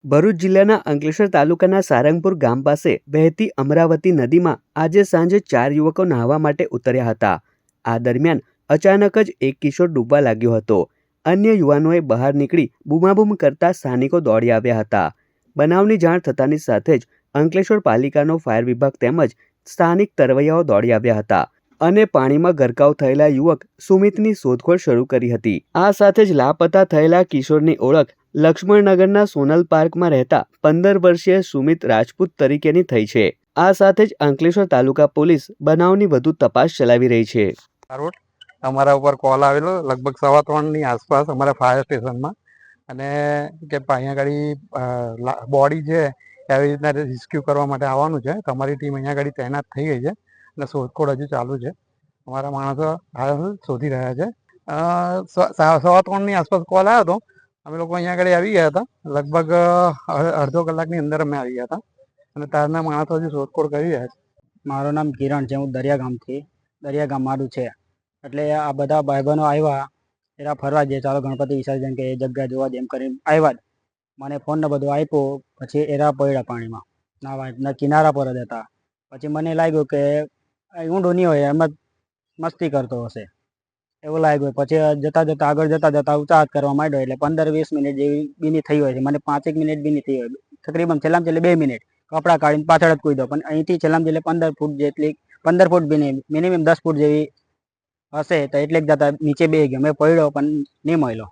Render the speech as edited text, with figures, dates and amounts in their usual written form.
ભરૂચ જિલ્લાના અંકલેશ્વર તાલુકાના સારંગપુર ગામ પાસે વહેતી અમરાવતી નદીમાં આજે સાંજે 4 યુવકો નહાવા માટે ઉતર્યા હતા. આ દરમિયાન અચાનક જ એક કિશોર ડૂબવા લાગ્યો હતો. અન્ય યુવાનોએ બહાર નીકળી બૂમાબૂમ કરતા સ્થાનિકો દોડી આવ્યા હતા. બનાવની જાણ થતાની સાથે જ અંકલેશ્વર પાલિકાનો ફાયર વિભાગ તેમજ સ્થાનિક તરવૈયાઓ દોડી આવ્યા હતા અને પાણીમાં ગરકાવ થયેલા યુવક સુમિતની શોધખોળ શરૂ કરી હતી. આ સાથે જ લાપતા થયેલા કિશોરની ઓળખ લક્ષ્મણનગરના સોનલ પાર્કમાં રહેતા 15 વર્ષીય સુમિત રાજપૂત તરીકેની થઈ છે. આ સાથે જ અંકલેશ્વર તાલુકા પોલીસ બનાવની વધુ તપાસ ચલાવી રહી છે. અમારા ઉપર કોલ આવેલો લગભગ 3:15 આસપાસ અમારા ફાયર સ્ટેશનમાં, અને કે અહીંયા આગળ બોડી છે એવી રીતના રેસ્ક્યુ કરવા માટે આવવાનું છે. તમારી ટીમ અહીંયા આગળ તૈનાત થઈ ગઈ છે અને શોધખોળ હજુ ચાલુ છે. અમારા માણસો હાલ શોધી રહ્યા છે. 3:15 આસપાસ કોલ આવ્યો હતો. અમે લોકો અહીંયા આગળ આવી ગયા હતા. લગભગ અડધો કલાકની અંદર અમે આવી ગયા હતા અને તારના માણસો હજુ શોધખોળ કરી રહ્યા છે. મારું નામ કિરણ છે. હું દરિયા ગામ મારું છે. એટલે આ બધા ભાઈબંધો આવ્યા, એરા ફરવા જઈએ, ચાલો ગણપતિ વિસર્જન કે એ જગ્યા જોવા જેમ કરીને આવ્યા જ. મને ફોન ને બધું આપ્યો. પછી એરા પડ્યા પાણીમાં નાવા, કિનારા પર જ હતા. પછી મને લાગ્યું કે ઊંડું નહીં હોય, એમ જ મસ્તી કરતો હશે એવું લાગ્યું. પછી આગળ જતા ઉતાવળ કરવા માંડ્યો. એટલે 15-20 મિનિટ જેવી બીની થઈ હોય છે. મને 5 મિનિટ બીની થઈ હોય, તકરીબન છેલ્લામાં છેલ્લે 2 મિનિટ કપડાં કાઢીને પાછળ જ કૂદ્યો. પણ અહીંથી છેલ્લામાં છેલ્લે 15 ફૂટ જેટલી, 15 ફૂટ બીની, મિનિમમ 10 ફૂટ જેવી હશે. તો એટલે જ જતા નીચે બે ગયો. મેં પડ્યો પણ નહીં મળ્યો.